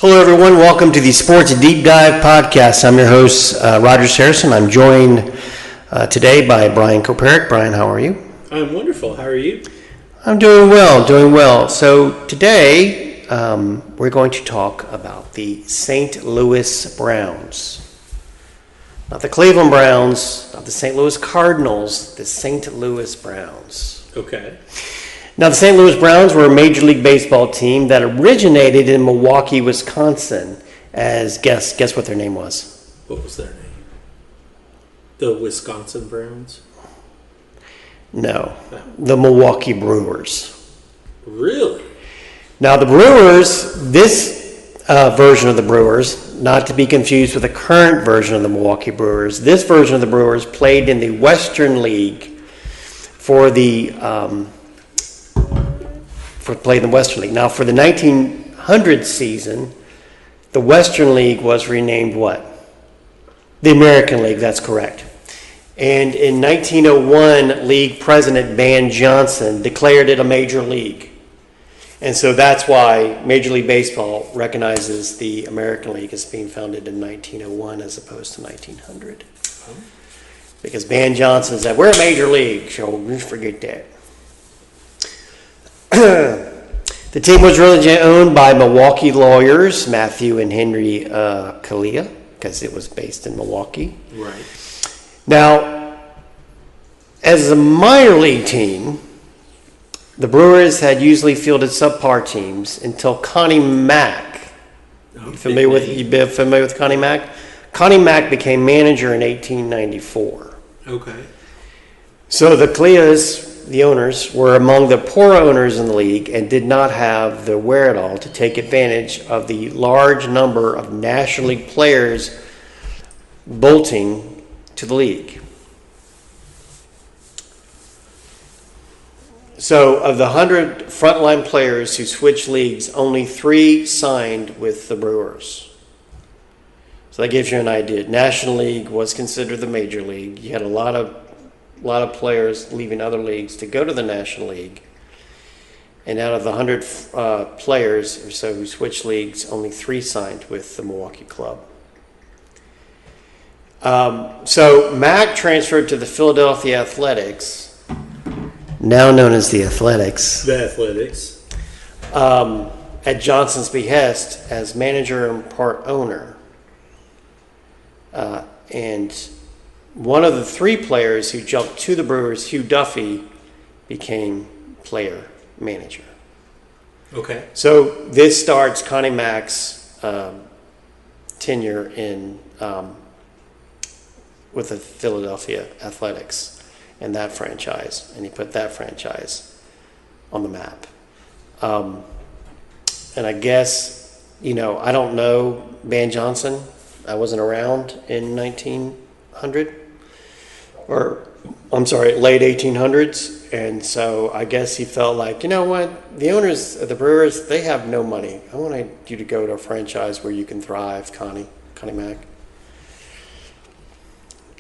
Hello, everyone. Welcome to the Sports Deep Dive Podcast. I'm your host, Roger Saracen. I'm joined today by Brian Koparik. Brian, how are you? I'm wonderful. How are you? I'm doing well. So today we're going to talk about the St. Louis Browns. Not the Cleveland Browns, not the St. Louis Cardinals, the St. Louis Browns. Okay. Now, the St. Louis Browns were a Major League Baseball team that originated in Milwaukee, Wisconsin. Guess what their name was? What was their name? The Wisconsin Browns? No, the Milwaukee Brewers. Really? Now, the Brewers, this version of the Brewers, not to be confused with the current version of the Milwaukee Brewers, this version of the Brewers played in the Western League for the Western League. Now, for the 1900 season, the Western League was renamed what? The American League, that's correct. And in 1901, league president Van Johnson declared it a major league. And so that's why Major League Baseball recognizes the American League as being founded in 1901 as opposed to 1900. Because Van Johnson said, we're a major league, so just forget that. The team was originally owned by Milwaukee lawyers, Matthew and Henry Kalia, because it was based in Milwaukee. Right. Now, as a minor league team, the Brewers had usually fielded subpar teams until Connie Mack. You familiar with Connie Mack? Connie Mack became manager in 1894. Okay. So the Kalias, the owners, were among the poorer owners in the league and did not have the wherewithal to take advantage of the large number of National League players bolting to the league. So of the 100 frontline players who switched leagues, only 3 signed with the Brewers. So that gives you an idea. National League was considered the major league. You had a lot of players leaving other leagues to go to the National League. And out of the 100 players or so who switched leagues, only 3 signed with the Milwaukee club. So Mack transferred to the Philadelphia Athletics, now known as the Athletics. The Athletics. At Johnson's behest as manager and part owner. And one of the 3 players who jumped to the Brewers, Hugh Duffy, became player manager. Okay. So this starts Connie Mack's tenure in with the Philadelphia Athletics and that franchise, and he put that franchise on the map. And I guess, I don't know Van Johnson. I wasn't around in 1900. Late 1800s. And so I guess he felt like, you know what, the owners of the Brewers, they have no money. I want you to go to a franchise where you can thrive, Connie Mack.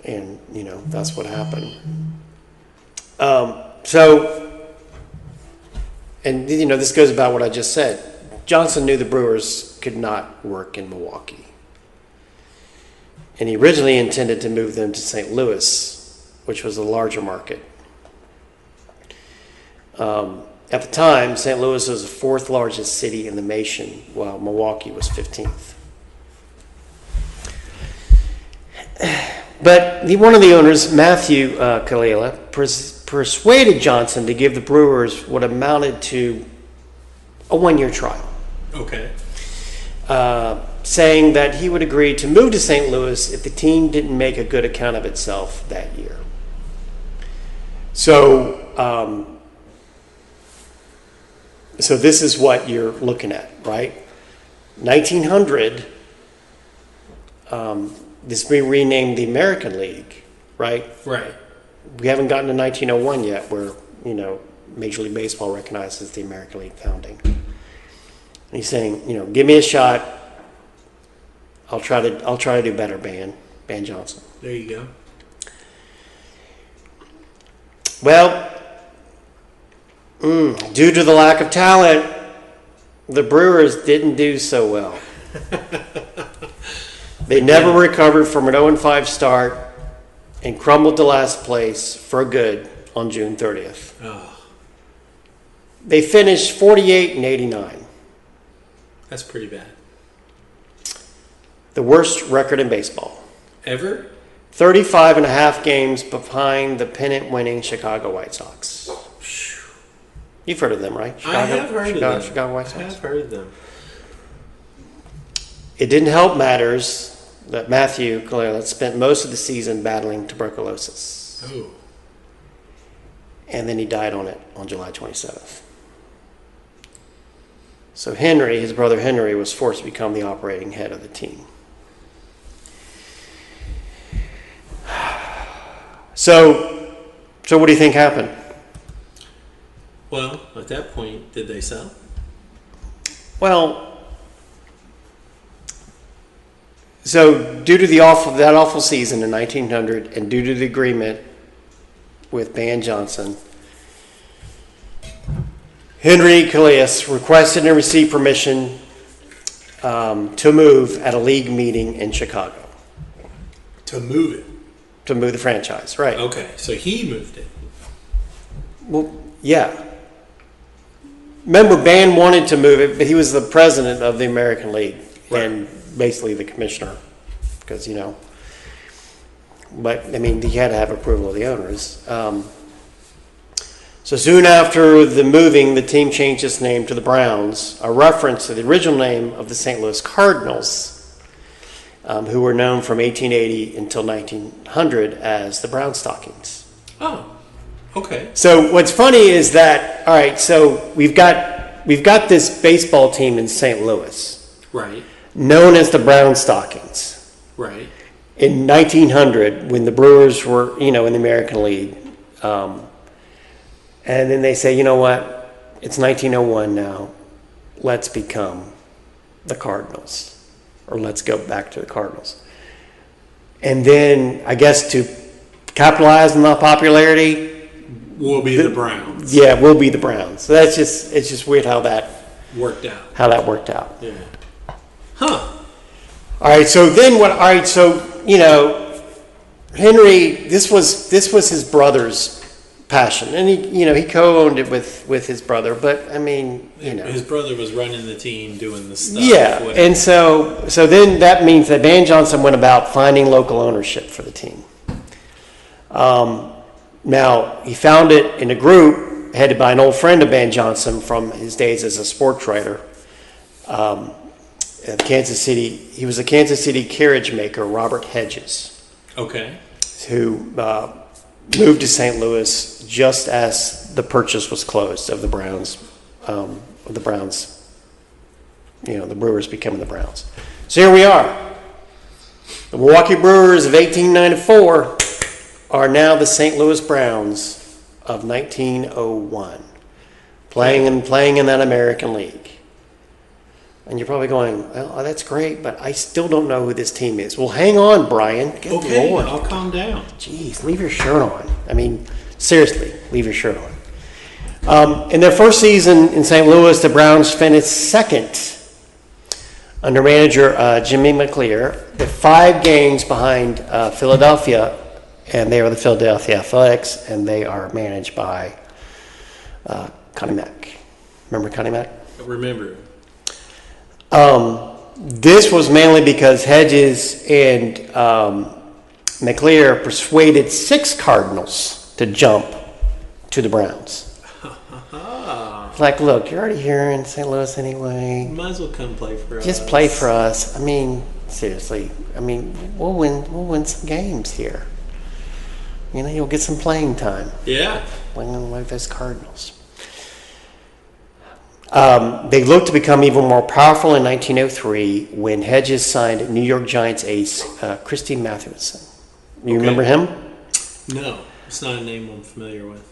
And, that's what happened. This goes about what I just said. Johnson knew the Brewers could not work in Milwaukee. And he originally intended to move them to St. Louis, which was a larger market. At the time, St. Louis was the 4th largest city in the nation, while Milwaukee was 15th. But one of the owners, Matthew Kalia, persuaded Johnson to give the Brewers what amounted to a 1-year trial. Okay. Saying that he would agree to move to St. Louis if the team didn't make a good account of itself that year. So this is what you're looking at, right? 1900, this will be renamed the American League, right? Right. We haven't gotten to 1901 yet, where Major League Baseball recognizes the American League founding. And he's saying, give me a shot. I'll try to do better, Van Johnson. There you go. Well, due to the lack of talent, the Brewers didn't do so well. They never recovered from an 0-5 start and crumbled to last place for good on June 30th. Oh, They finished 48-89, that's pretty bad. the worst record in baseball. Ever? 35 and a half games behind the pennant-winning Chicago White Sox. You've heard of them, right? I have heard of them. Chicago White Sox. I have heard of them. It didn't help matters that Matthew Clearland spent most of the season battling tuberculosis. Oh. And then he died on it on July 27th. So Henry, his brother Henry, was forced to become the operating head of the team. So what do you think happened? Well, at that point, did they sell? Well, so due to that awful season in 1900, and due to the agreement with Van Johnson, Henry Calais requested and received permission to move at a league meeting in Chicago. To move it. To move the franchise, right? Okay, so he moved it. Well, yeah. Remember, Van wanted to move it, but he was the president of the American League and basically the commissioner, because But I mean, he had to have approval of the owners. So soon after the moving, the team changed its name to the Browns, a reference to the original name of the St. Louis Cardinals, who were known from 1880 until 1900 as the Brown Stockings. Oh, okay. So what's funny is that, all right, so we've got this baseball team in St. Louis, Right, known as the Brown Stockings. right. In 1900, when the Brewers were, in the American League, and then they say, you know what, it's 1901 now, let's become the Cardinals, or let's go back to the Cardinals. And then, I guess to capitalize on the popularity, We'll be the Browns. yeah, we'll be the Browns. So it's just weird how that Worked out. worked out. Yeah. Huh. All right, so then what? All right, so Henry, this was his brother's passion, and he co-owned it with his brother. But I mean, His brother was running the team, doing the stuff. yeah, whatever. and so then that means that Van Johnson went about finding local ownership for the team. Now he found it in a group headed by an old friend of Van Johnson from his days as a sports writer. Kansas City, he was a Kansas City carriage maker, Robert Hedges, Okay. who moved to St. Louis just as the purchase was closed of the Browns, the Brewers becoming the Browns. So here we are. The Milwaukee Brewers of 1894 are now the St. Louis Browns of 1901, playing in that American League. And you're probably going, well, that's great, but I still don't know who this team is. Well, hang on, Brian. Good Okay, Lord. I'll calm down. Jeez, leave your shirt on. I mean, seriously, leave your shirt on. In their first season in St. Louis, the Browns finished second under manager Jimmy McClear. They're 5 games behind Philadelphia, and they are the Philadelphia Athletics, and they are managed by Connie Mack. Remember Connie Mack? I remember. This was mainly because Hedges and McClear persuaded 6 Cardinals to jump to the Browns. It's like, look, you're already here in St. Louis anyway. Might as well come play for us. Just play for us. I mean, seriously. I mean, we'll win some games here. You'll get some playing time. Yeah. Playing like those Cardinals. They looked to become even more powerful in 1903 when Hedges signed New York Giants ace Christy Mathewson. You remember him? No, it's not a name I'm familiar with.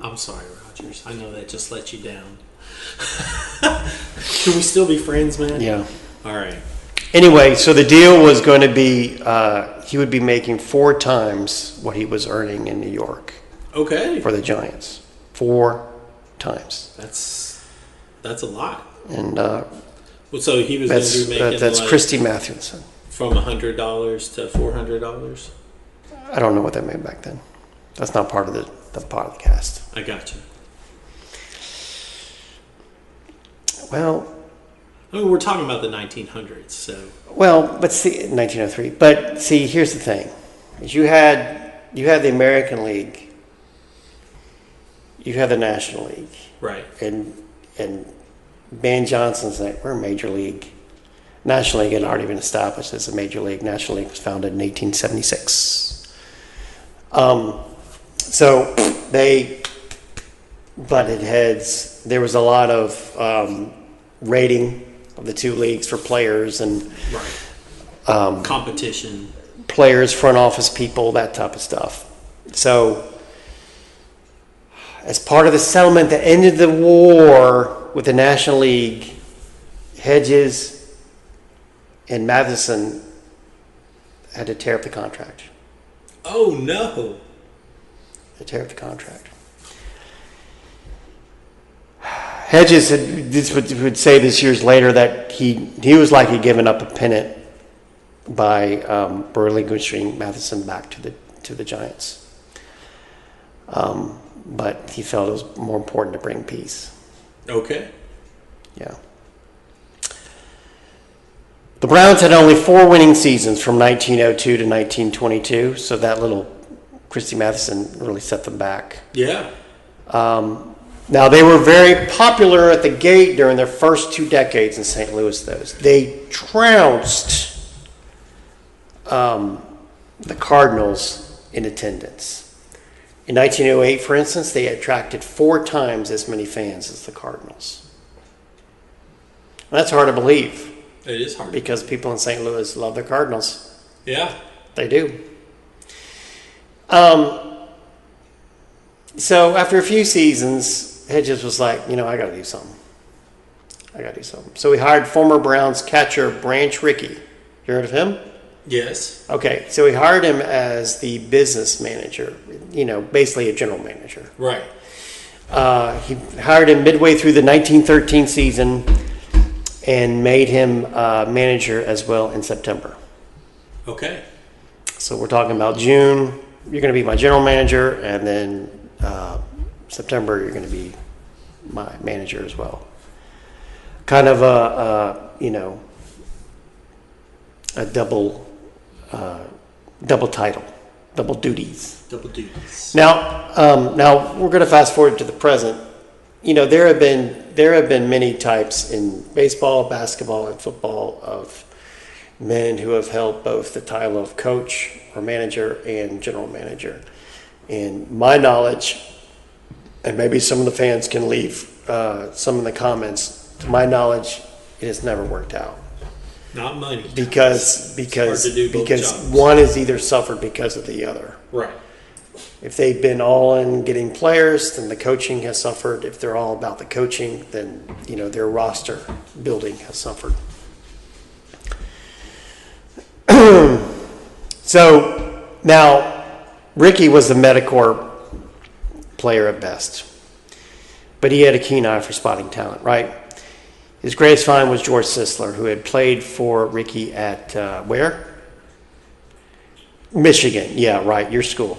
I'm sorry, Rogers. I know that just let you down. Can we still be friends, man? Yeah. All right. Anyway, so the deal was going to be he would be making 4 times what he was earning in New York Okay. for the Giants. 4 times. That's That's a lot. And So he was going to be making that's Christy Mathewson. From $100 to $400. I don't know what that made back then. That's not part of the cast. I got you. Well, I mean, we're talking about the 1900s, so. Well, but see, 1903. But see, here's the thing: is you had the American League, you had the National League, right? And Van Johnson's like, we're a major league. National League had already been established as a major league. National League was founded in 1876. So they butted heads. There was a lot of rating of the two leagues for players and competition, players, front office people, that type of stuff. So as part of the settlement that ended the war with the National League, Hedges and Matheson had to tear up the contract. Oh, no. They tear up the contract. Hedges would say this years later that he was like he'd given up a pennant by relinquishing Matheson back to the Giants. But he felt it was more important to bring peace. Okay. Yeah. The Browns had only 4 winning seasons from 1902 to 1922, so that little Christy Mathewson really set them back. Yeah. Now, they were very popular at the gate during their first 2 decades in St. Louis, though. They trounced the Cardinals in attendance. In 1908, for instance, they attracted 4 times as many fans as the Cardinals. And that's hard to believe. It is hard. Because people in St. Louis love the Cardinals. Yeah. They do. So after a few seasons, Hedges was like, I got to do something. So he hired former Browns catcher Branch Rickey. You heard of him? Yes. Okay, so he hired him as the business manager, basically a general manager. Right. He hired him midway through the 1913 season and made him manager as well in September. Okay. So we're talking about June, you're going to be my general manager, and then September, you're going to be my manager as well. Kind of a double title, double duties. Double duties. Now we're going to fast forward to the present. There have been many types in baseball, basketball, and football of men who have held both the title of coach or manager and general manager. And my knowledge, and maybe some of the fans can leave some in the comments, to my knowledge, it has never worked out. Not money. Because one has either suffered because of the other. Right. If they've been all in getting players, then the coaching has suffered. If they're all about the coaching, then their roster building has suffered. So now, Ricky was the Medicore player at best, but he had a keen eye for spotting talent, right? His greatest find was George Sisler, who had played for Ricky at where? Michigan. Yeah, right, your school.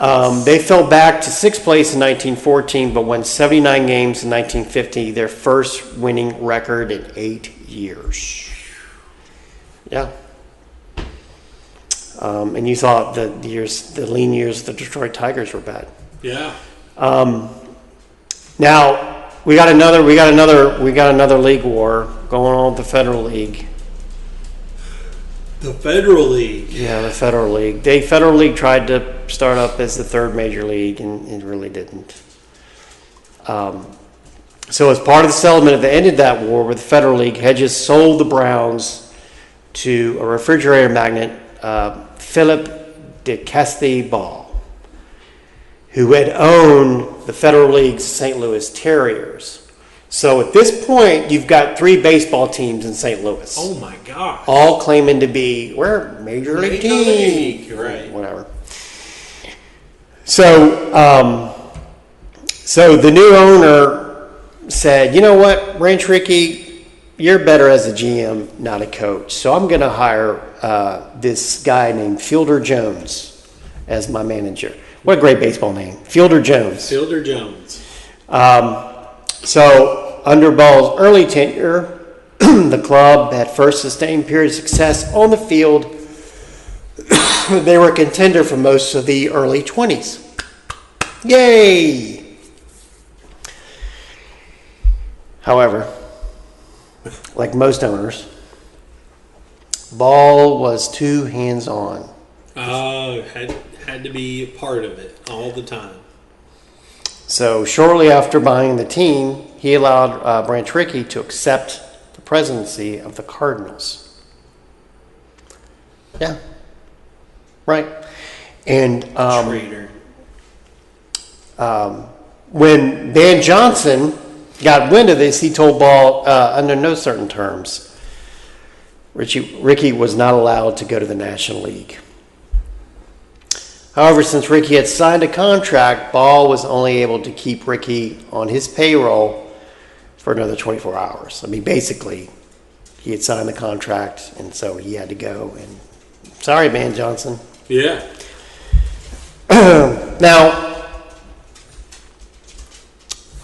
Nice. They fell back to 6th place in 1914, but won 79 games in 1950, their first winning record in 8 years. Yeah. And you thought the lean years of the Detroit Tigers were bad. Yeah. Now we got another league war going on with the Federal League. The Federal League. Yeah, the Federal League. The Federal League tried to start up as the 3rd major league, and it really didn't. So as part of the settlement that ended that war with the Federal League, Hedges sold the Browns to a refrigerator magnate, Philip de Castibal, who had owned the Federal League's St. Louis Terriers. So at this point, you've got 3 baseball teams in St. Louis. Oh my gosh. All claiming to be, we're a major league team. Right. Whatever. So, so the new owner, said, you know what, Ranch Ricky, you're better as a GM, not a coach. So I'm going to hire this guy named Fielder Jones as my manager. What a great baseball name, Fielder Jones. Fielder Jones. So under Ball's early tenure, the club had first sustained period of success on the field. They were a contender for most of the early 20s. Yay! However, like most owners, Ball was too hands-on. Had to be a part of it all the time. So shortly after buying the team, he allowed Branch Rickey to accept the presidency of the Cardinals. Yeah, right. And Traitor. When Dan Johnson got wind of this, he told Ball, under no certain terms, Rickey was not allowed to go to the National League. However, since Rickey had signed a contract, Ball was only able to keep Rickey on his payroll for another 24 hours. I mean, basically, he had signed the contract, and so he had to go. And sorry, man, Johnson. Yeah. Now,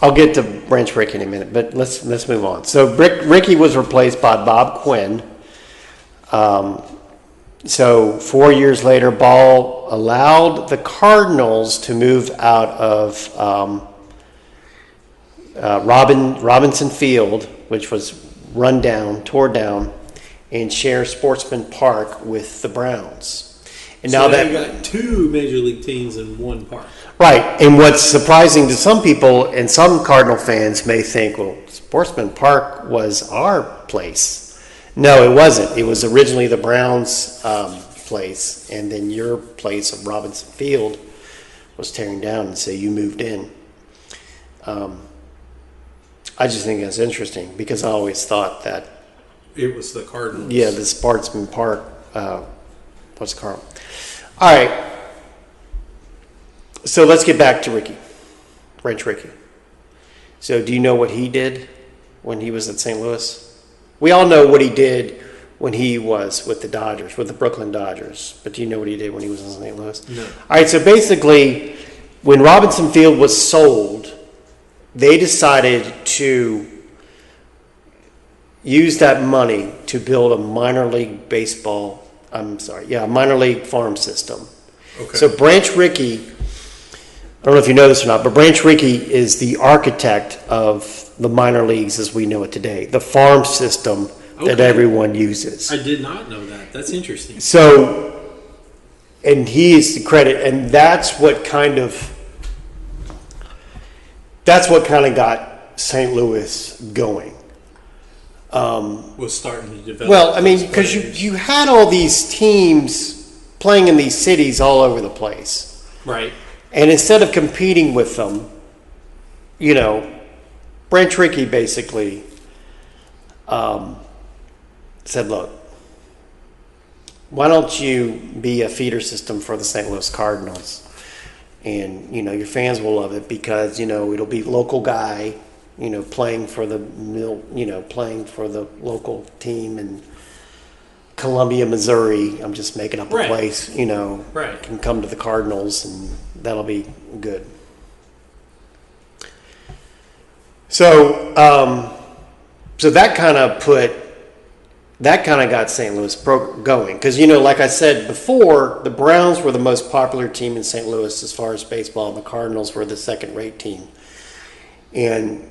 I'll get to Branch Rickey in a minute, but let's move on. So Rickey was replaced by Bob Quinn. So 4 years later, Ball allowed the Cardinals to move out of Robinson Field, which was tore down, and share Sportsman Park with the Browns. And So now they got two major league teams in one park. right, and what's surprising to some people and some Cardinal fans may think, well, Sportsman Park was our place. No, it wasn't. It was originally the Browns' place, and then your place of Robinson Field was tearing down, and so you moved in. I just think that's interesting because I always thought that It was the Cardinals. yeah, the Sportsman Park was Carl. All right. So let's get back to Branch Rickey. So do you know what he did when he was at St. Louis? We all know what he did when he was with the Dodgers, with the Brooklyn Dodgers. But do you know what he did when he was in St. Louis? No. All right, so basically, when Robinson Field was sold, they decided to use that money to build a minor league minor league farm system. Okay. So Branch Rickey, I don't know if you know this or not, but Branch Rickey is the architect of the minor leagues as we know it today, the farm system that Okay. everyone uses. I did not know that. That's interesting. So, and he is the credit, and that's what kind of got St. Louis going. Was starting to develop. Well, I mean, those because players. you had all these teams playing in these cities all over the place. Right. And instead of competing with them, Branch Rickey basically said, look, why don't you be a feeder system for the St. Louis Cardinals? And, your fans will love it because, it'll be local guy, playing for the local team in Columbia, Missouri. I'm just making up a Right. place, Right. can come to the Cardinals and that'll be good. So, so that kind of got St. Louis going because like I said before, the Browns were the most popular team in St. Louis as far as baseball, and the Cardinals were the second-rate team. And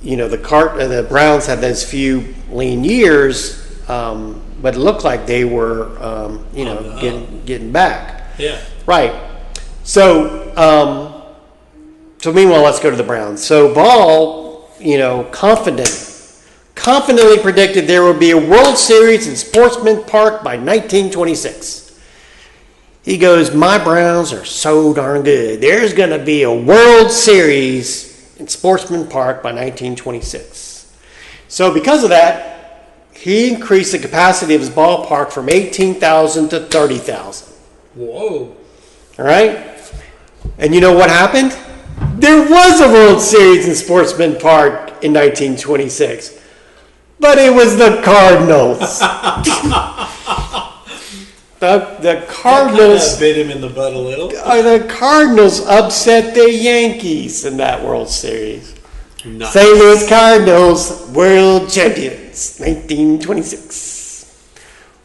the Browns had those few lean years, but it looked like they were getting back. Yeah. Right. So, meanwhile, let's go to the Browns. So Ball, confidently predicted there would be a World Series in Sportsman Park by 1926. He goes, my Browns are so darn good. There's going to be a World Series in Sportsman Park by 1926. So because of that, he increased the capacity of his ballpark from 18,000 to 30,000. Whoa. All right? And you know what happened? There was a World Series in Sportsman Park in 1926, but it was the Cardinals. The Cardinals That bit him in the butt a little. the Cardinals upset the Yankees in that World Series. Nice. St. Louis Cardinals, world champions, 1926.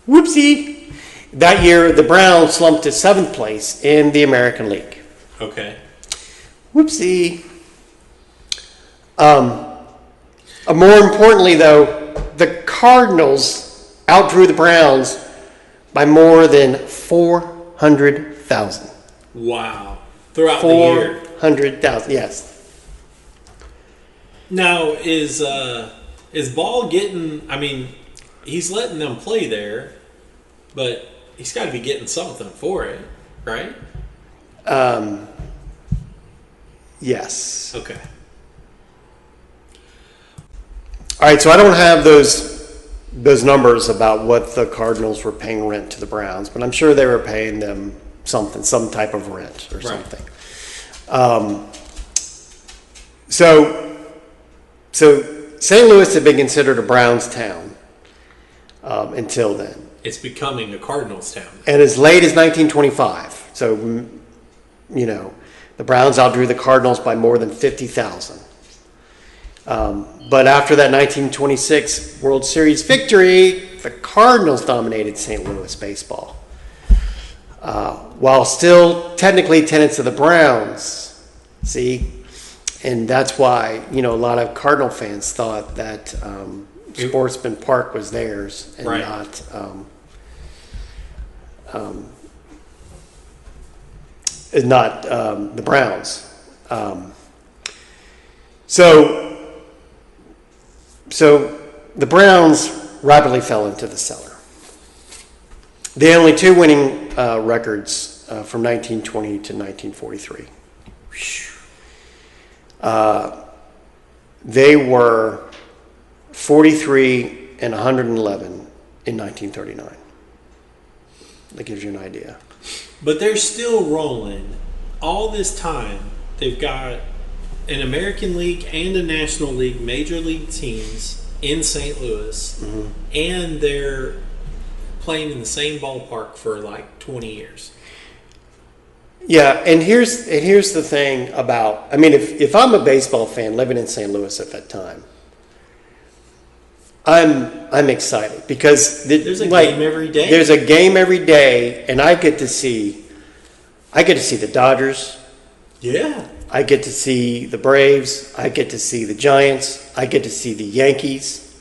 Whoopsie. That year, the Browns slumped to 7th place in the American League. Okay. Whoopsie. More importantly, though, the Cardinals outdrew the Browns by more than 400,000. Wow. Throughout the year. 400,000, yes. Now, is Ball getting... I mean, he's letting them play there, but he's got to be getting something for it, right? Yes. Okay. All right, so I don't have those numbers about what the Cardinals were paying rent to the Browns, but I'm sure they were paying them something, some type of rent or something. So St. Louis had been considered a Browns town until then. It's becoming a Cardinals town. And as late as 1925, so, the Browns outdrew the Cardinals by more than 50,000. But after that 1926 World Series victory, the Cardinals dominated St. Louis baseball. While still technically tenants of the Browns, see? And that's why, a lot of Cardinal fans thought that Sportsman Park was theirs and not the Browns. So the Browns rapidly fell into the cellar. They had only 2 winning records from 1920 to 1943. They were 43 and 111 in 1939. That gives you an idea. But they're still rolling. All this time, they've got an American League and a National League Major League teams in St. Louis, and they're playing in the same ballpark for like 20 years. Yeah, and here's the thing about, if I'm a baseball fan living in St. Louis at that time, I'm excited because there's a game every day. There's a game every day, and I get to see the Dodgers. Yeah. I get to see the Braves. I get to see the Giants. I get to see the Yankees.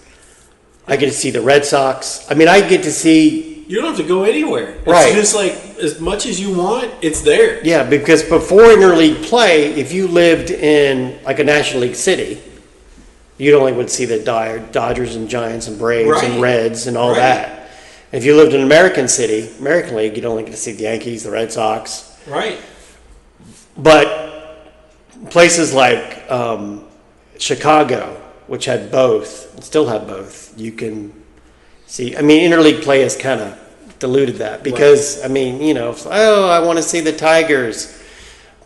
I get to see the Red Sox. I get to see... You don't have to go anywhere. Right. It's just like, as much as you want, it's there. Yeah, because before interleague play, if you lived in like a National League city, you'd only would see the Dodgers and Giants and Braves and Reds and all that. And if you lived in an American city, American League, you'd only get to see the Yankees, the Red Sox. Right. But places like Chicago, which had both, and still have both, you can see. Interleague play has kind of diluted that because, I want to see the Tigers,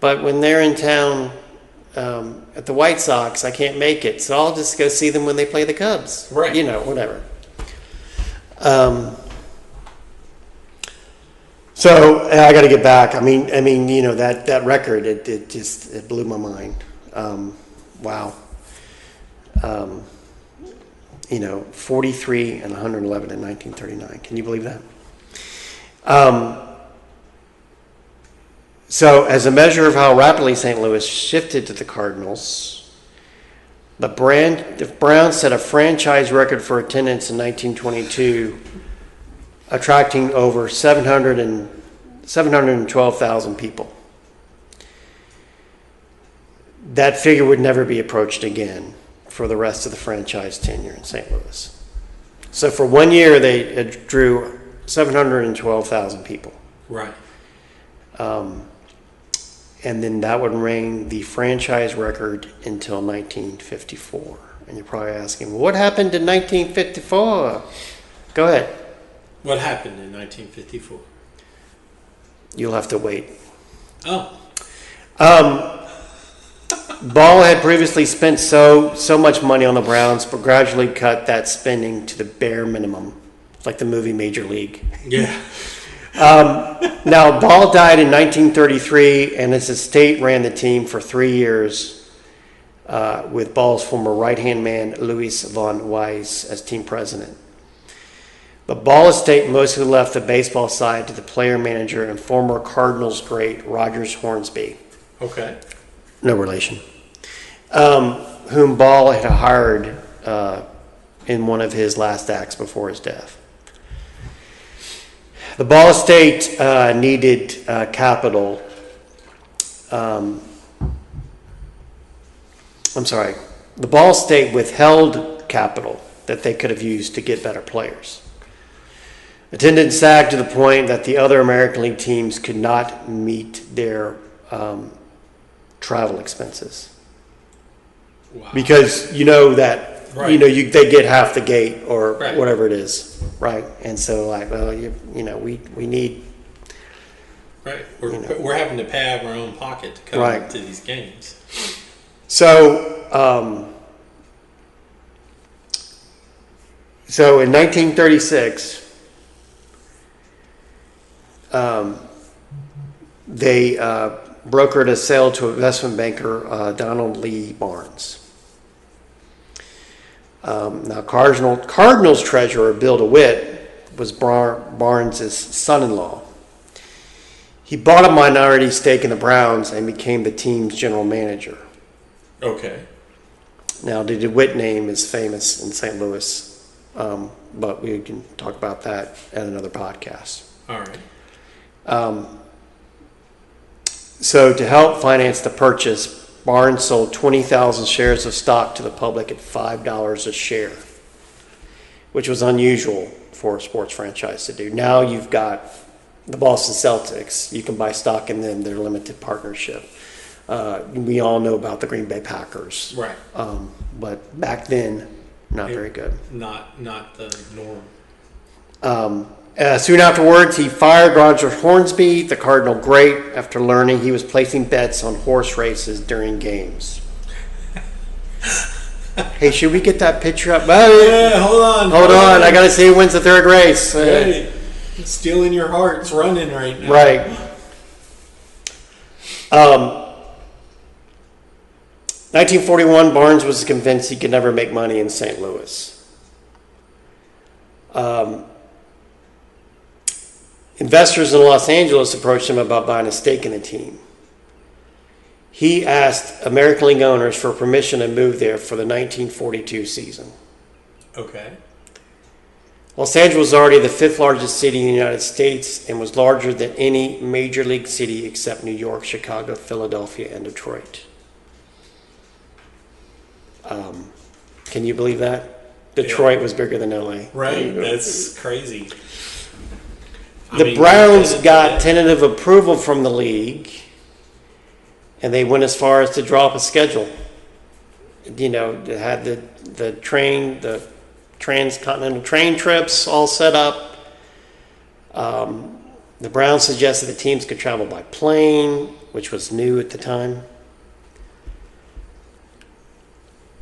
but when they're in town at the White Sox, I can't make it, so I'll just go see them when they play the Cubs. Right. Whatever. So I got to get back. That record, it blew my mind. Wow. 43 and 111 in 1939. Can you believe that? So as a measure of how rapidly St. Louis shifted to the Cardinals, the Browns set a franchise record for attendance in 1922, attracting over 712,000 people. That figure would never be approached again for the rest of the franchise tenure in St. Louis. So for 1 year, they drew 712,000 people. Right. And then that would remain the franchise record until 1954. And you're probably asking, well, what happened in 1954? Go ahead. What happened in 1954? You'll have to wait. Oh. Ball had previously spent so much money on the Browns, but gradually cut that spending to the bare minimum, like the movie Major League. Yeah. Now, Ball died in 1933, and his estate ran the team for 3 years with Ball's former right-hand man, Louis von Weiss, as team president. But Ball estate mostly left the baseball side to the player manager and former Cardinals great Rogers Hornsby. Okay. No relation. Whom Ball had hired in one of his last acts before his death. The Ball estate needed capital. The Ball estate withheld capital that they could have used to get better players. Attendance sagged to the point that the other American League teams could not meet their travel expenses. Wow. Because you know that Right. they get half the gate or Right. whatever it is, right? And so we need. Right. We're having to pay out of our own pocket to come Right. to these games. So in 1936, they brokered a sale to investment banker Donald Lee Barnes. Now, Cardinals treasurer Bill DeWitt was Barnes' son-in-law. He bought a minority stake in the Browns and became the team's general manager. Okay. Now, the DeWitt name is famous in St. Louis, but we can talk about that at another podcast. All right. So to help finance the purchase, Barnes sold 20,000 shares of stock to the public at $5 a share, which was unusual for a sports franchise to do. Now you've got the Boston Celtics. You can buy stock in them. They're limited partnership. We all know about the Green Bay Packers. Right. But back then, not very good. Not the norm. Soon afterwards, he fired Roger Hornsby, the Cardinal great, after learning he was placing bets on horse races during games. Hey, should we get that picture up? Yeah, hold on. I got to see who wins the third race. Hey, stealing your heart's running right now. Right. 1941, Barnes was convinced he could never make money in St. Louis. Investors in Los Angeles approached him about buying a stake in the team. He asked American League owners for permission to move there for the 1942 season. Okay. Los Angeles was already the fifth largest city in the United States and was larger than any major league city except New York, Chicago, Philadelphia, and Detroit. Can you believe that? Detroit was bigger than LA. Right. That's crazy. The Browns got tentative approval from the league, and they went as far as to draw up a schedule. They had the transcontinental train trips all set up. The Browns suggested the teams could travel by plane, which was new at the time.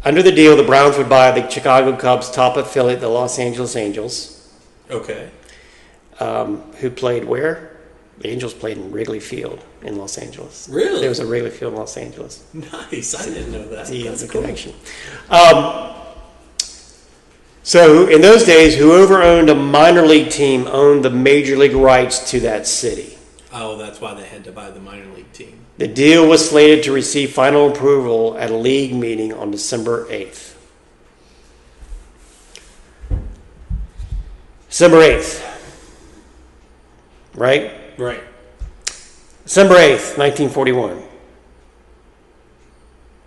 Under the deal, the Browns would buy the Chicago Cubs' top affiliate, the Los Angeles Angels. Okay. Who played where? The Angels played in Wrigley Field in Los Angeles. Really? There was a Wrigley Field in Los Angeles. Nice. I didn't know that. See, That's the cool. connection. So in those days, whoever owned a minor league team owned the major league rights to that city. Oh, that's why they had to buy the minor league team. The deal was slated to receive final approval at a league meeting on December 8th. December 8th. Right? Right. December 8th, 1941.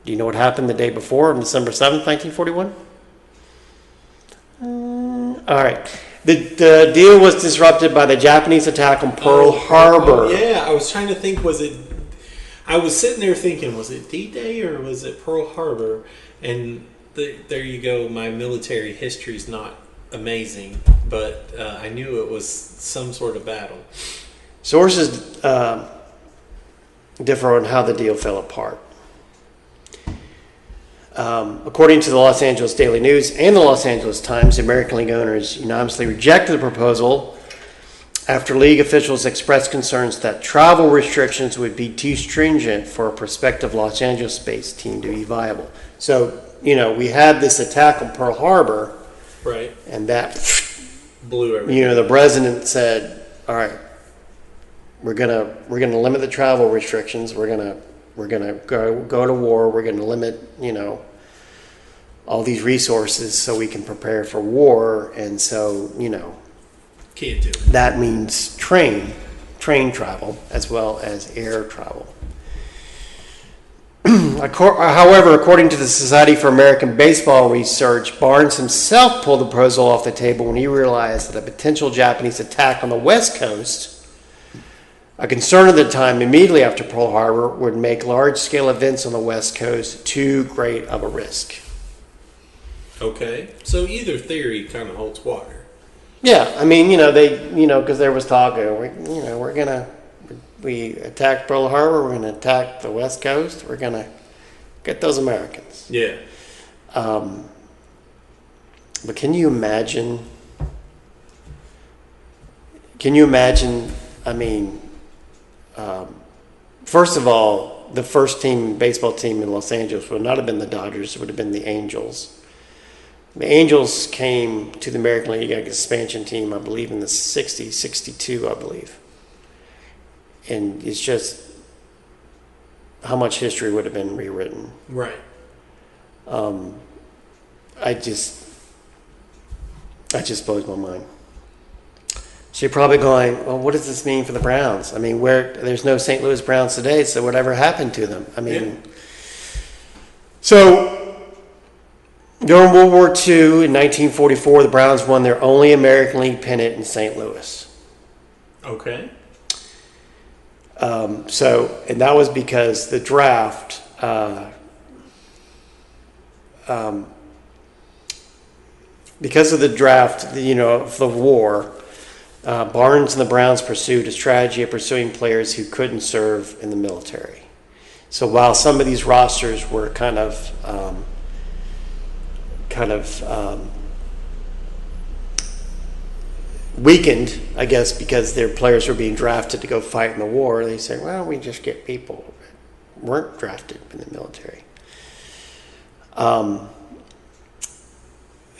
Do you know what happened the day before, on December 7th, 1941? All right. The deal was disrupted by the Japanese attack on Pearl Harbor. Yeah, I was trying to think, I was sitting there thinking, was it D-Day or was it Pearl Harbor? And there you go, my military history's not amazing, but I knew it was some sort of battle. Sources differ on how the deal fell apart. According to the Los Angeles Daily News and the Los Angeles Times, the American League owners unanimously rejected the proposal after league officials expressed concerns that travel restrictions would be too stringent for a prospective Los Angeles-based team to be viable. So, we had this attack on Pearl Harbor, right, and that blew everything. The president said, "All right, we're gonna limit the travel restrictions. We're gonna go to war. We're gonna limit, all these resources so we can prepare for war." And so, Can't do it. that means train travel as well as air travel. However, according to the Society for American Baseball Research, Barnes himself pulled the proposal off the table when he realized that a potential Japanese attack on the West Coast, a concern at the time immediately after Pearl Harbor, would make large-scale events on the West Coast too great of a risk. Okay. So either theory kind of holds water. Yeah, I mean, because there was talk, we attacked Pearl Harbor, we're going to attack the West Coast, we're going to get those Americans. Yeah. But can you imagine, first of all, the first baseball team in Los Angeles would not have been the Dodgers, it would have been the Angels. The Angels came to the American League expansion team, I believe, in the 60s, 62, I believe. And it's just how much history would have been rewritten. Right. That just blows my mind. So you're probably going, well, what does this mean for the Browns? I mean, there's no St. Louis Browns today, so whatever happened to them? I mean, yeah. So during World War II, in 1944, the Browns won their only American League pennant in St. Louis. Okay. And that was because the draft, because of the draft, of the war, Barnes and the Browns pursued a strategy of pursuing players who couldn't serve in the military. So while some of these rosters were kind of weakened, I guess, because their players were being drafted to go fight in the war, they said, well, we just get people that weren't drafted in the military.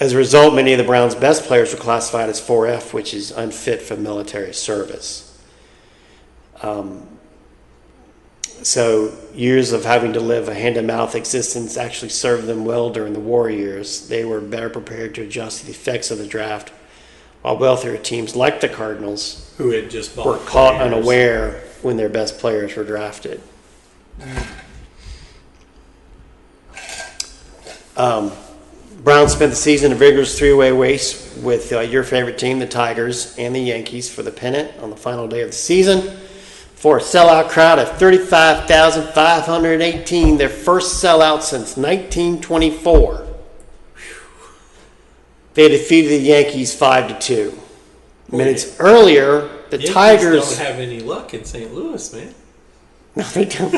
As a result, many of the Browns' best players were classified as 4F, which is unfit for military service. So years of having to live a hand-to-mouth existence actually served them well during the war years. They were better prepared to adjust to the effects of the draft, while wealthier teams like the Cardinals, who had just were caught unaware when their best players were drafted. Browns spent the season in a vigorous three-way race with your favorite team, the Tigers, and the Yankees for the pennant on the final day of the season. For a sellout crowd of 35,518, their first sellout since 1924. They defeated the Yankees 5-2. Minutes earlier, the Yankees Tigers don't have any luck in St. Louis, man. No, they don't.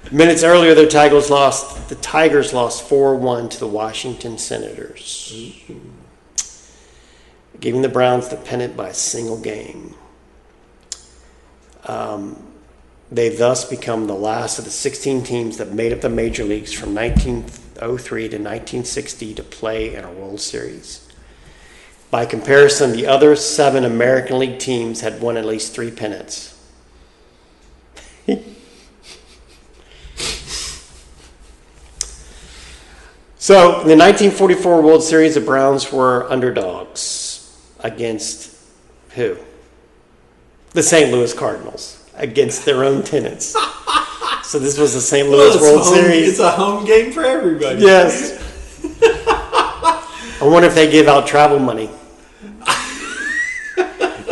Minutes earlier, the Tigers lost 4-1 to the Washington Senators, giving the Browns the pennant by a single game. They thus become the last of the 16 teams that made up the major leagues from 1903 to 1960 to play in a World Series. By comparison, the other 7 American League teams had won at least 3 pennants. So, in the 1944 World Series, the Browns were underdogs against who? The St. Louis Cardinals, against their own tenants. So this was the St. Louis World Series. It's a home game for everybody. Yes. I wonder if they give out travel money.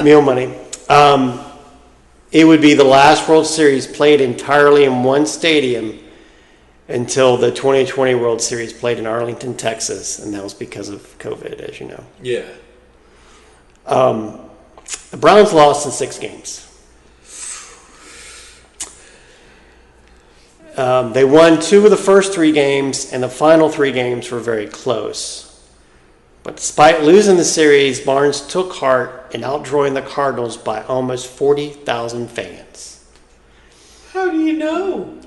Meal money. It would be the last World Series played entirely in one stadium until the 2020 World Series played in Arlington, Texas, and that was because of COVID, as you know. Yeah. The Browns lost in 6 games. They won 2 of the first 3 games, and the final 3 games were very close. But despite losing the series, Barnes took heart in outdrawing the Cardinals by almost 40,000 fans. How do you know?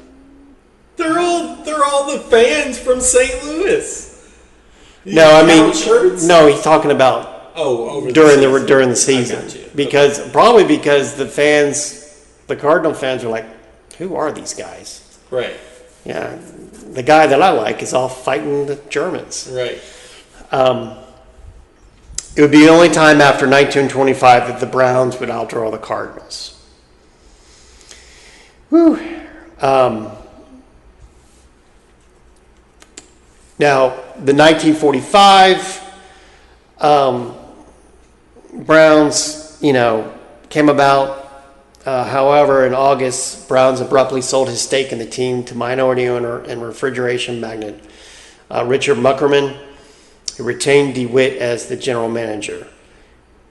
They're all the fans from St. Louis. No, I mean, shirts? no, he's talking about over during the during the season. season. I got you. Because probably because the Cardinal fans are like, who are these guys? Right. Yeah, the guy that I like is off fighting the Germans. Right. It would be the only time after 1925 that the Browns would outdraw the Cardinals. Whew. Now, the 1945 Browns, came about. However, in August, Browns abruptly sold his stake in the team to minority owner and refrigeration magnate Richard Muckerman, who retained DeWitt as the general manager.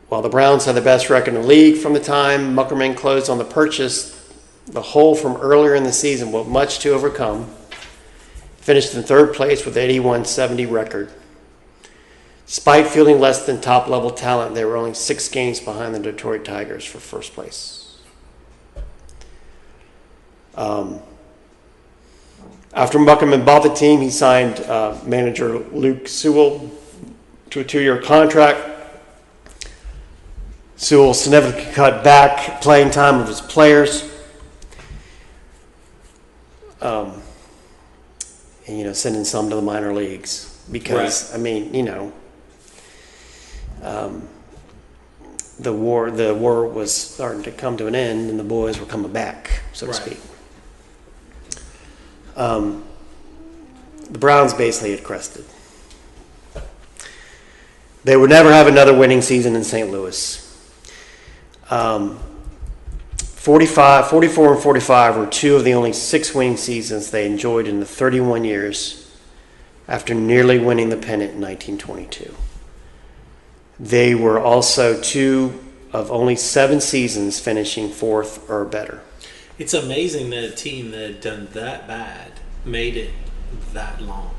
While the Browns had the best record in the league from the time Muckerman closed on the purchase, the hole from earlier in the season was much to overcome. Finished in 3rd place with 81-70 record. Despite fielding less than top-level talent, they were only 6 games behind the Detroit Tigers for first place. After Muckerman bought the team, he signed manager Luke Sewell to a 2-year contract. Sewell significantly cut back playing time of his players. And, sending some to the minor leagues. Because, Right. I mean, the war was starting to come to an end, and the boys were coming back, so to Right. speak. The Browns basically had crested. They would never have another winning season in St. Louis. 44 and 45 were 2 of the only 6 winning seasons they enjoyed in the 31 years after nearly winning the pennant in 1922. They were also 2 of only 7 seasons finishing 4th or better. It's amazing that a team that had done that bad made it that long.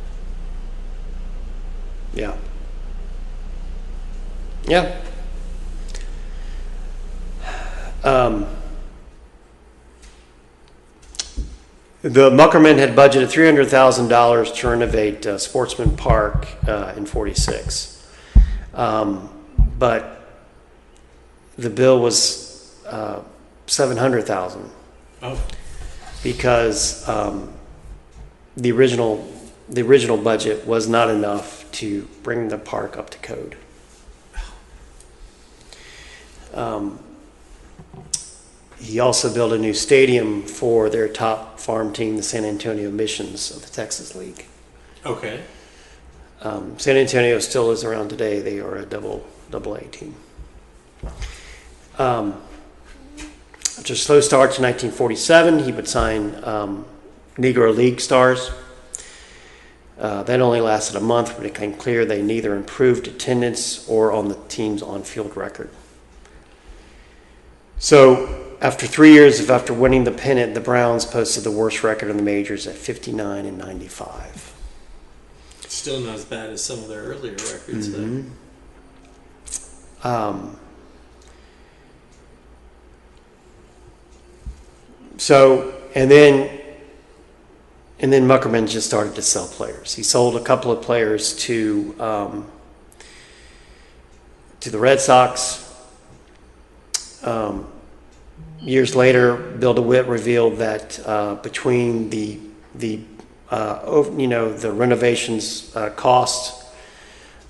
Yeah. Yeah. The Muckerman had budgeted $300,000 to renovate Sportsman Park in '46, but the bill was $700,000 Oh, because the original budget was not enough to bring the park up to code. He also built a new stadium for their top farm team, the San Antonio Missions of the Texas League. okay. San Antonio still is around today. They are a double A team. After slow starts in 1947, he would sign Negro League stars. That only lasted a month when it became clear they neither improved attendance or on the team's on-field record. So, after 3 years after winning the pennant, the Browns posted the worst record in the majors at 59 and 95. Still not as bad as some of their earlier records, Mm-hmm. though. And then Muckerman just started to sell players. He sold a couple of players to the Red Sox. Years later, Bill DeWitt revealed that between the renovations cost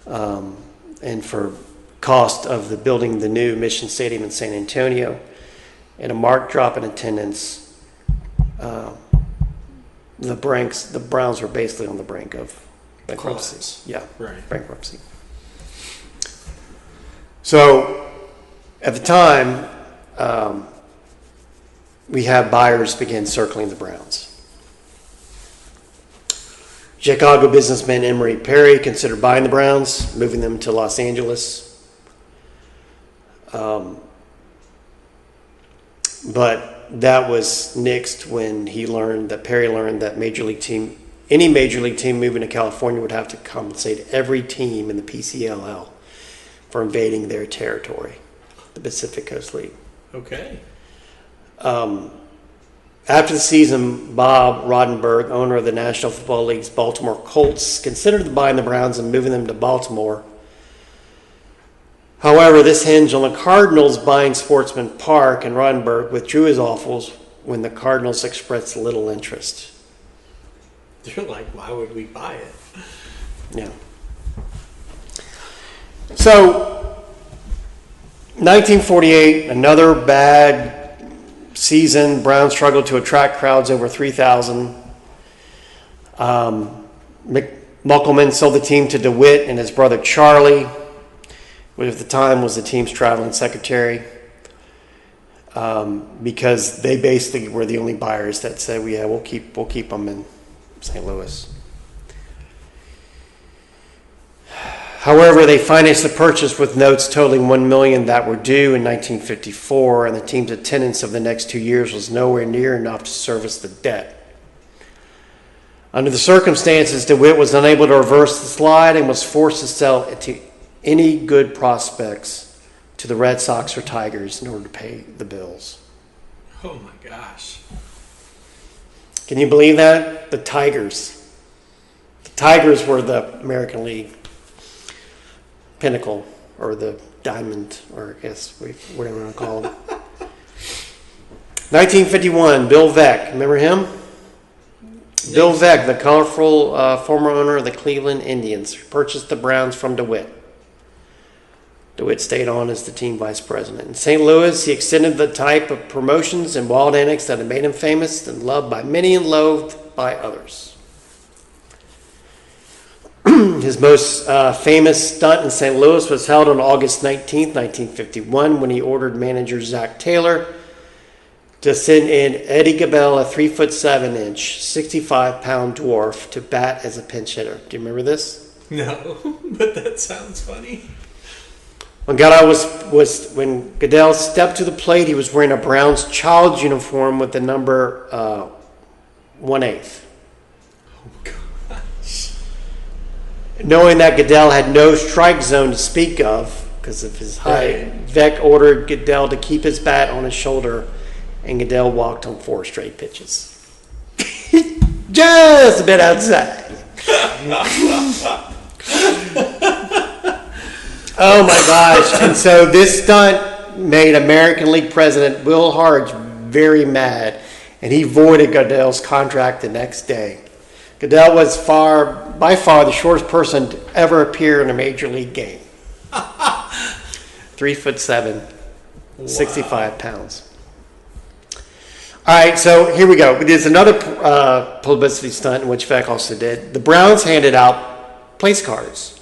and for cost of the building the new Mission Stadium in San Antonio, and a marked drop in attendance, the Browns were basically on the brink of bankruptcy. Collapse. Yeah, Right. bankruptcy. So, at the time, we had buyers begin circling the Browns. Chicago businessman Emory Perry considered buying the Browns, moving them to Los Angeles. But that was nixed when Perry learned that any major league team moving to California would have to compensate every team in the PCLL for invading their territory, the Pacific Coast League. Okay. After the season, Bob Rodenberg, owner of the National Football League's Baltimore Colts, considered buying the Browns and moving them to Baltimore. However, this hinged on the Cardinals buying Sportsman Park, and Rodenberg withdrew his offers when the Cardinals expressed little interest. They're like, why would we buy it? Yeah. So, 1948, another bad season. Browns struggled to attract crowds over 3,000. Muckelman sold the team to DeWitt and his brother Charlie, which at the time was the team's traveling secretary, because they basically were the only buyers that said, "Yeah, we'll keep them in St. Louis." However, they financed the purchase with notes totaling $1 million that were due in 1954, and the team's attendance of the next 2 years was nowhere near enough to service the debt. Under the circumstances, DeWitt was unable to reverse the slide and was forced to sell it to any good prospects to the Red Sox or Tigers in order to pay the bills. Oh my gosh. Can you believe that? The Tigers. The Tigers were the American League pinnacle, or the diamond, or I guess whatever you want to call them. 1951, Bill Veeck. Remember him? Yes. Bill Veeck, the colorful former owner of the Cleveland Indians, purchased the Browns from DeWitt. DeWitt stayed on as the team vice president. In St. Louis, he extended the type of promotions and wild antics that had made him famous and loved by many and loathed by others. His most famous stunt in St. Louis was held on August 19, 1951, when he ordered manager Zach Taylor to send in Eddie Gabel, a 3'7", 65-pound dwarf, to bat as a pinch hitter. Do you remember this? No, but that sounds funny. When Goodell stepped to the plate, he was wearing a Browns child's uniform with the number 1/8. Oh gosh. Knowing that Goodell had no strike zone to speak of because of his height, right, Veeck ordered Goodell to keep his bat on his shoulder, and Goodell walked on 4 straight pitches. Just a bit outside. Oh my gosh. And so this stunt made American League President Will Harge very mad, and he voided Goodell's contract the next day. Goodell was by far the shortest person to ever appear in a major league game. 3'7", 65 pounds. All right, so here we go. There's another publicity stunt in which Veeck also did. The Browns handed out place cards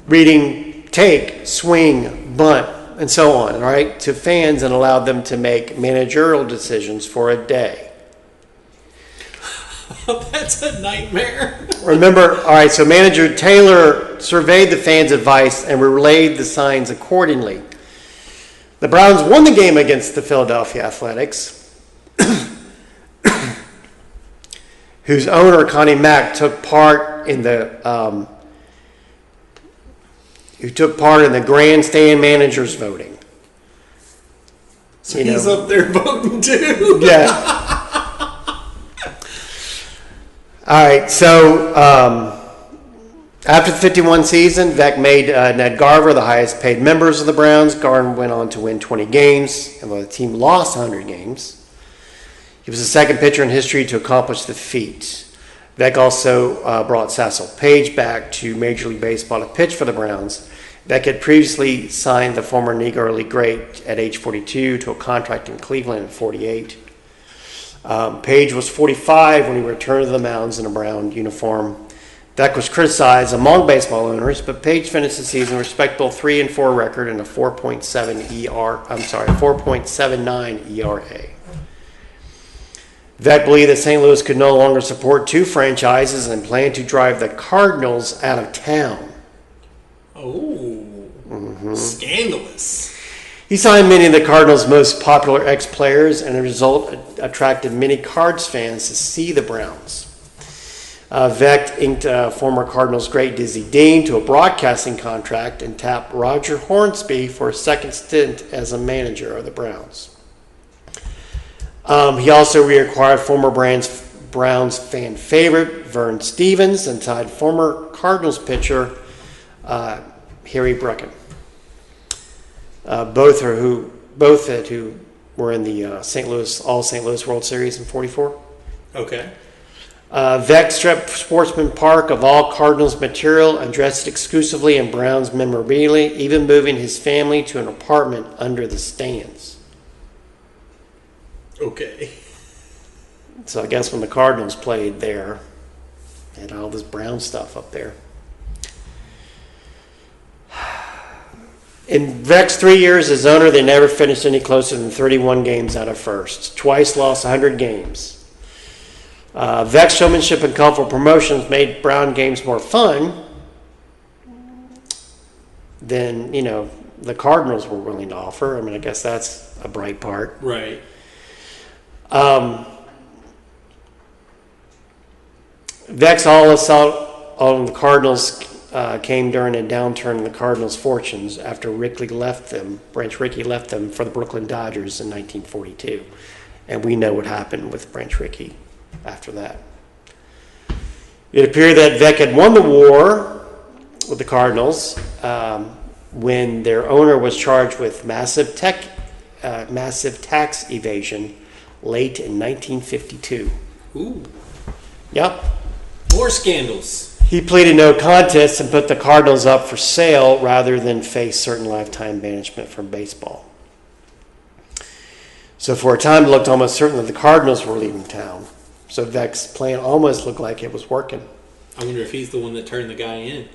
reading take, swing, bunt, and so on, all right, to fans, and allowed them to make managerial decisions for a day. That's a nightmare. Remember, all right, so manager Taylor surveyed the fans' advice and relayed the signs accordingly. The Browns won the game against the Philadelphia Athletics, whose owner, Connie Mack, took part in the grandstand managers voting. So he's up there voting too. Yeah. All right, so after the 51 season, Veeck made Ned Garver the highest paid members of the Browns. Garver went on to win 20 games, and while the team lost 100 games, he was the second pitcher in history to accomplish the feat. Veeck also brought Cecil Page back to Major League Baseball to pitch for the Browns. Veeck had previously signed the former Negro League great at age 42 to a contract in Cleveland at 48. Page was 45 when he returned to the mounds in a brown uniform. Veeck was criticized among baseball owners, but Page finished the season with a respectable 3-4 record and a 4.79 ERA. Veeck believed that St. Louis could no longer support 2 franchises and planned to drive the Cardinals out of town. Oh, Scandalous. He signed many of the Cardinals' most popular ex-players, and as a result, attracted many Cards fans to see the Browns. Vecht inked former Cardinals great Dizzy Dean to a broadcasting contract and tapped Roger Hornsby for a second stint as a manager of the Browns. He also reacquired former Browns fan favorite Vern Stevens and tied former Cardinals pitcher Harry Brecken. Both who were in the St. Louis World Series in '44. Okay. Vecht stripped Sportsman Park of all Cardinals material and dressed exclusively in Browns memorabilia, even moving his family to an apartment under the stands. Okay. So I guess when the Cardinals played there, they had all this Brown stuff up there. In Vecht's 3 years as owner, they never finished any closer than 31 games out of first. Twice lost 100 games. Vecht's showmanship and colorful promotions made Brown games more fun than, the Cardinals were willing to offer. I mean, I guess that's a bright part. Right. Vecht's all assault on the Cardinals came during a downturn in the Cardinals' fortunes after Branch Rickey left them for the Brooklyn Dodgers in 1942. And we know what happened with Branch Rickey after that. It appeared that Vecht had won the war with the Cardinals when their owner was charged with massive tax evasion late in 1952. Ooh. Yep. More scandals. He pleaded no contest and put the Cardinals up for sale rather than face certain lifetime banishment from baseball. So for a time, it looked almost certain that the Cardinals were leaving town. So Vecht's plan almost looked like it was working. I wonder if he's the one that turned the guy in.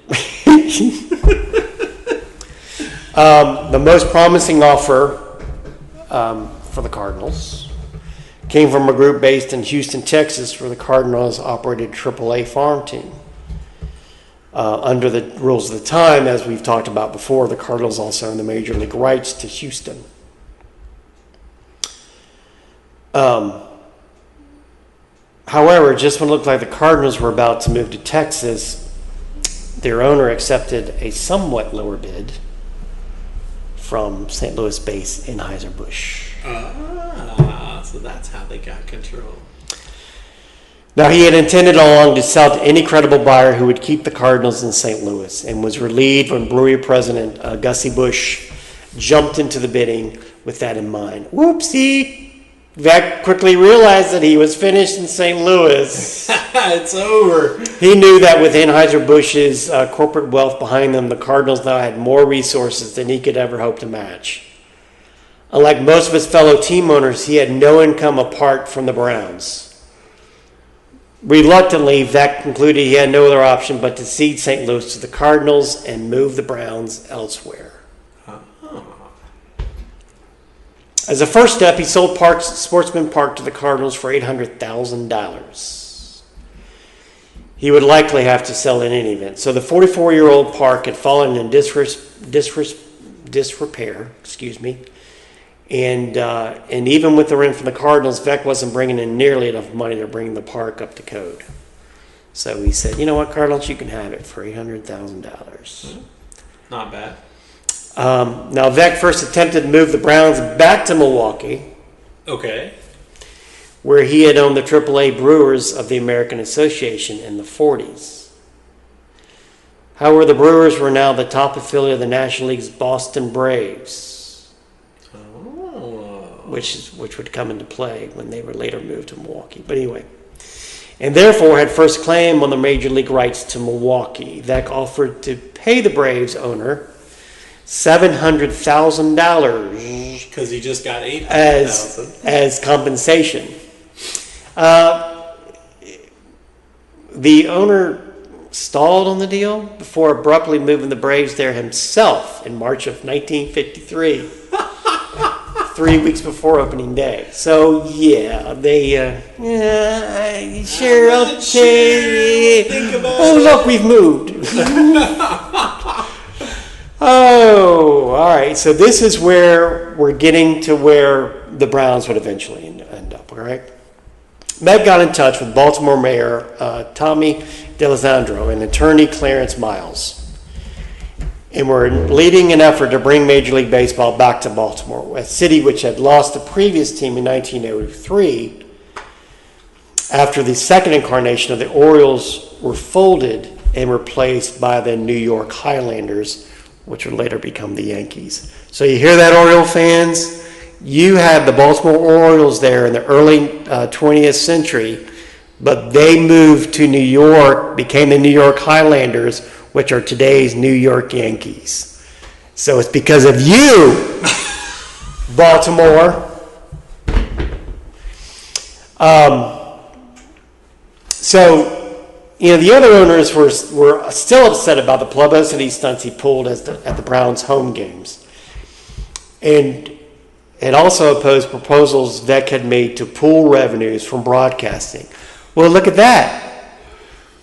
The most promising offer for the Cardinals came from a group based in Houston, Texas, where the Cardinals operated a AAA farm team. Under the rules of the time, as we've talked about before, the Cardinals also owned the major league rights to Houston. However, just when it looked like the Cardinals were about to move to Texas, their owner accepted a somewhat lower bid from St. Louis-based Anheuser-Busch. So that's how they got control. Now, he had intended all along to sell to any credible buyer who would keep the Cardinals in St. Louis, and was relieved when brewery president Gussie Busch jumped into the bidding with that in mind. Whoopsie! Vecht quickly realized that he was finished in St. Louis. It's over. He knew that with Anheuser-Busch's corporate wealth behind them, the Cardinals now had more resources than he could ever hope to match. Unlike most of his fellow team owners, he had no income apart from the Browns. Reluctantly, Vecht concluded he had no other option but to cede St. Louis to the Cardinals and move the Browns elsewhere. As a first step, he sold Sportsman Park to the Cardinals for $800,000. He would likely have to sell in any event. So the 44-year-old park had fallen in disrepair, and even with the rent from the Cardinals, Vecht wasn't bringing in nearly enough money to bring the park up to code. So he said, "You know what, Cardinals, you can have it for $800,000." Not bad. Now, Vecht first attempted to move the Browns back to Milwaukee. Okay. Where he had owned the AAA Brewers of the American Association in the 40s. However, the Brewers were now the top affiliate of the National League's Boston Braves, which would come into play when they were later moved to Milwaukee. But anyway, and therefore had first claim on the major league rights to Milwaukee. Vecht offered to pay the Braves owner $700,000 because he just got $800,000 as compensation. The owner stalled on the deal before abruptly moving the Braves there himself in March of 1953, 3 weeks before opening day. So yeah, they sure okay. Think about look, we've moved. Oh, all right. So this is where we're getting to where the Browns would eventually end up, all right? Meg got in touch with Baltimore Mayor Tommy D'Alessandro and attorney Clarence Miles. And we're leading an effort to bring Major League Baseball back to Baltimore, a city which had lost the previous team in 1903 after the second incarnation of the Orioles were folded and replaced by the New York Highlanders, which would later become the Yankees. So you hear that, Oriole fans? You had the Baltimore Orioles there in the early 20th century, but they moved to New York, became the New York Highlanders, which are today's New York Yankees. So it's because of you, Baltimore. The other owners were still upset about the publicity stunts he pulled at the Browns' home games. And it also opposed proposals Vec had made to pool revenues from broadcasting. Well, look at that.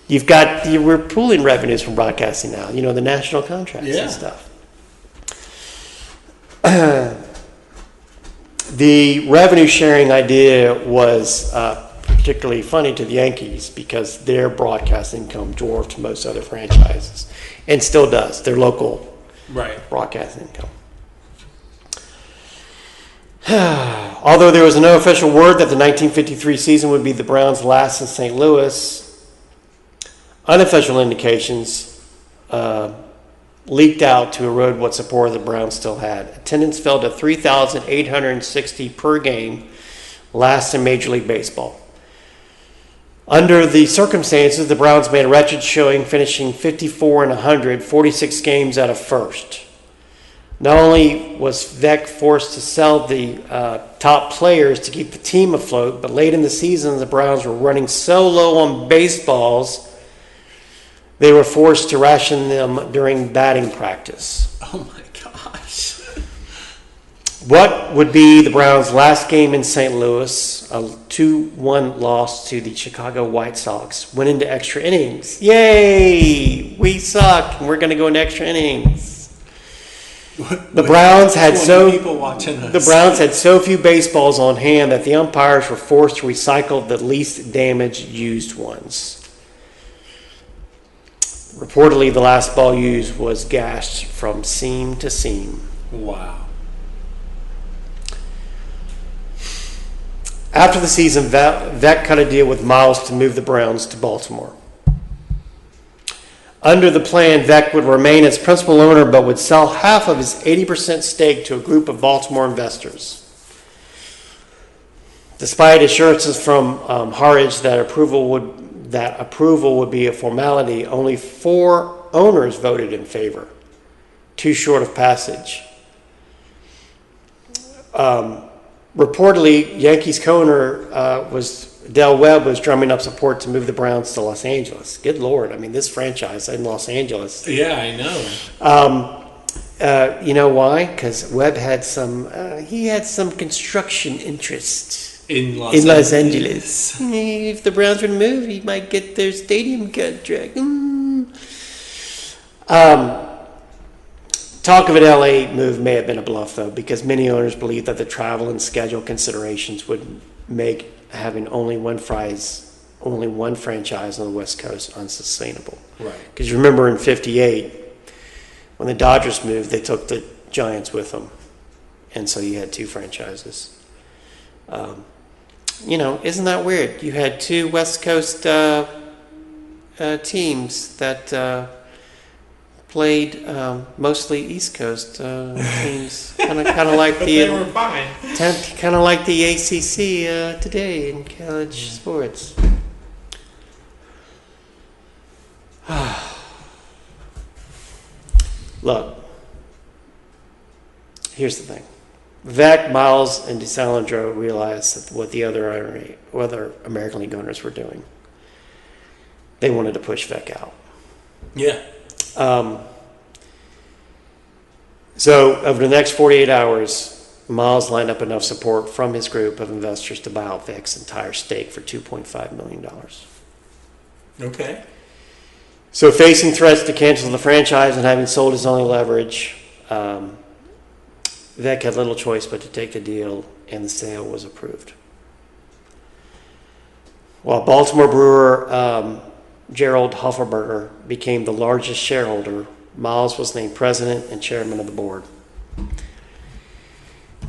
We're pooling revenues from broadcasting now, the national contracts and stuff. The revenue sharing idea was particularly funny to the Yankees because their broadcast income dwarfed most other franchises and still does, their local broadcast income. Although there was no official word that the 1953 season would be the Browns' last in St. Louis, unofficial indications leaked out to erode what support the Browns still had. Attendance fell to 3,860 per game, last in Major League Baseball. Under the circumstances, the Browns made a wretched showing, finishing 54-100, 46 games out of first. Not only was Vec forced to sell the top players to keep the team afloat, but late in the season, the Browns were running so low on baseballs, they were forced to ration them during batting practice. Oh my gosh. What would be the Browns' last game in St. Louis, a 2-1 loss to the Chicago White Sox, went into extra innings. Yay! We suck, and we're going to go into extra innings. The Browns had so few baseballs on hand that the umpires were forced to recycle the least damaged used ones. Reportedly, the last ball used was gashed from seam to seam. Wow. After the season, Vec cut a deal with Miles to move the Browns to Baltimore. Under the plan, Vec would remain as principal owner but would sell half of his 80% stake to a group of Baltimore investors. Despite assurances from Harridge that approval would be a formality, only 4 owners voted in favor, 2 short of passage. Reportedly, Yankees co-owner Del Webb was drumming up support to move the Browns to Los Angeles. Good Lord. I mean, this franchise in Los Angeles. Yeah, I know. You know why? Because Webb had some construction interest in Los Angeles. If the Browns were to move, he might get their stadium contract. Talk of an LA move may have been a bluff, though, because many owners believe that the travel and schedule considerations would make having only one franchise on the West Coast unsustainable. Right. Because remember in '58, when the Dodgers moved, they took the Giants with them, and so you had 2 franchises. Isn't that weird? You had 2 West Coast teams that played mostly East Coast teams, kind of like but the they were fine. Kind of like the ACC today in college sports. Look, here's the thing. Vec, Miles, and D'Alessandro realized that what the other American League owners were doing. They wanted to push Vec out. Yeah. So over the next 48 hours, Miles lined up enough support from his group of investors to buy out Vec's entire stake for $2.5 million. Okay. So facing threats to cancel the franchise and having sold his only leverage, Vec had little choice but to take the deal, and the sale was approved. While Baltimore brewer Gerald Hofferberger became the largest shareholder, Miles was named president and chairman of the board.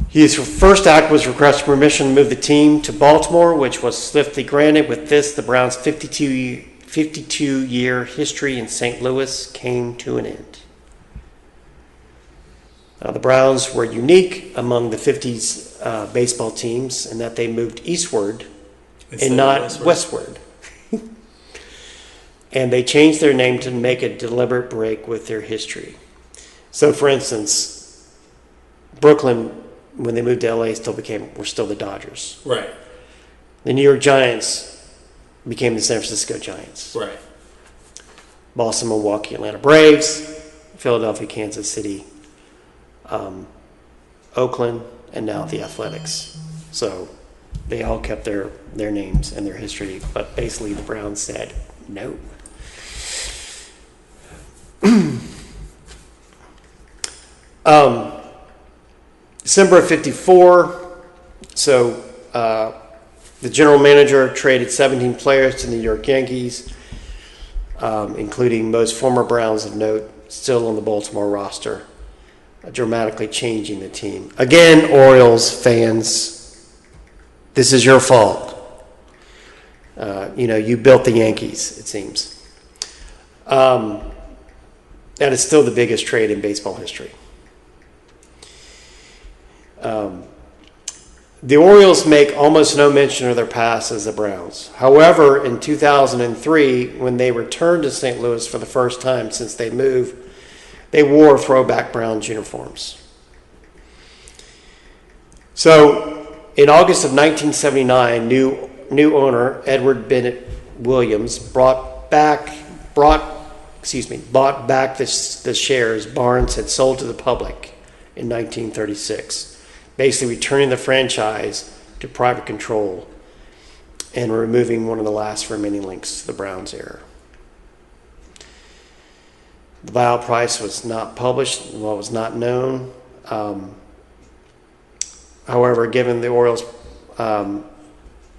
His first act was request permission to move the team to Baltimore, which was swiftly granted. With this, the Browns' 52-year history in St. Louis came to an end. The Browns were unique among the 50s baseball teams in that they moved eastward and not westward. And they changed their name to make a deliberate break with their history. So, for instance, Brooklyn, when they moved to LA, were still the Dodgers. Right. The New York Giants became the San Francisco Giants. Right. Boston, Milwaukee, Atlanta Braves, Philadelphia, Kansas City, Oakland, and now the Athletics. So they all kept their names and their history, but basically the Browns said no. December of 54, so the general manager traded 17 players to the New York Yankees, including most former Browns of note still on the Baltimore roster, dramatically changing the team. Again, Orioles fans, this is your fault. You built the Yankees, it seems. That is still the biggest trade in baseball history. The Orioles make almost no mention of their past as the Browns. However, in 2003, when they returned to St. Louis for the first time since they moved, they wore throwback Browns uniforms. So, in August of 1979, new owner Edward Bennett Williams bought back the shares Barnes had sold to the public in 1936, basically returning the franchise to private control and removing one of the last remaining links to the Browns era. The buyout price was not published, was not known. However, given the Orioles'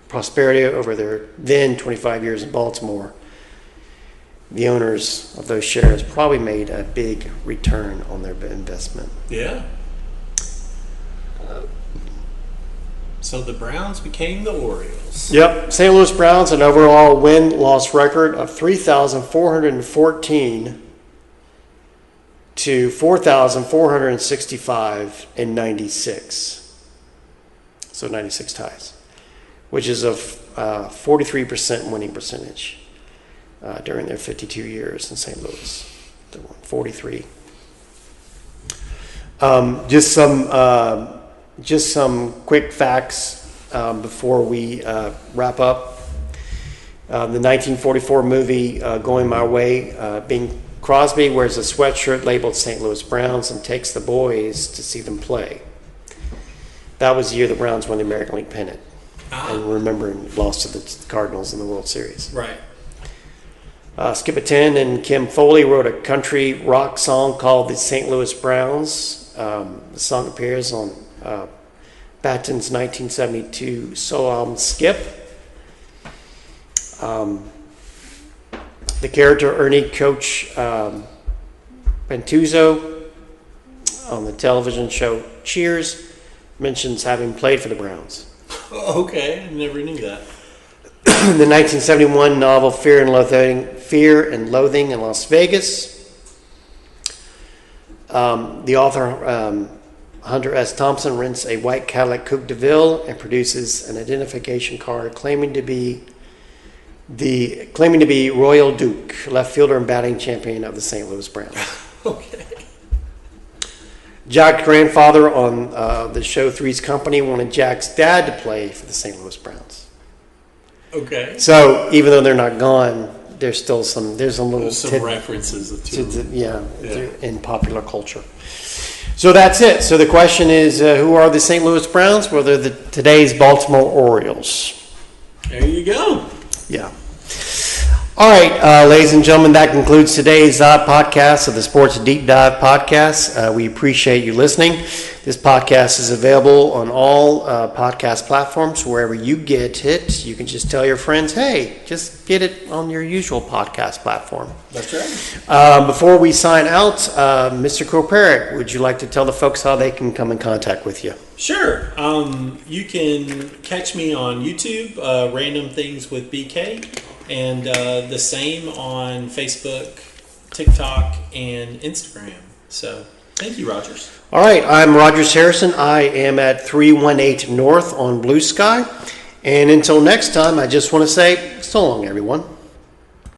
prosperity over their then 25 years in Baltimore, the owners of those shares probably made a big return on their investment. Yeah. So the Browns became the Orioles. Yep. St. Louis Browns, an overall win-loss record of 3,414 to 4,465 in 96. So 96 ties, which is a 43% winning percentage during their 52 years in St. Louis. They won 43. Just some quick facts before we wrap up. The 1944 movie Going My Way, Bing Crosby wears a sweatshirt labeled St. Louis Browns and takes the boys to see them play. That was the year the Browns won the American League pennant. And remember, lost to the Cardinals in the World Series. Right. Skip It 10 and Kim Foley wrote a country rock song called the St. Louis Browns. The song appears on Batten's 1972 solo album Skip. The character Ernie Coach Pentuzzo on the television show Cheers mentions having played for the Browns. Okay, I never knew that. The 1971 novel Fear and Loathing in Las Vegas. The author Hunter S. Thompson rents a white Cadillac Coupe de Ville and produces an identification card claiming to be Royal Duke, left fielder and batting champion of the St. Louis Browns. Okay. Jack's grandfather on the show Three's Company wanted Jack's dad to play for the St. Louis Browns. Okay. So even though they're not gone, there's still some references in popular culture. So that's it. So the question is, who are the St. Louis Browns? Well, they're today's Baltimore Orioles. There you go. Yeah. All right, ladies and gentlemen, that concludes today's podcast of the Sports Deep Dive Podcast. We appreciate you listening. This podcast is available on all podcast platforms. Wherever you get it, you can just tell your friends, hey, just get it on your usual podcast platform. That's right. Before we sign out, Mr. Koperik, would you like to tell the folks how they can come in contact with you? Sure. You can catch me on YouTube, Random Things with BK, and the same on Facebook, TikTok, and Instagram. So thank you, Rogers. All right, I'm Rogers Harrison. I am at 318 North on Blue Sky. And until next time, I just want to say so long, everyone.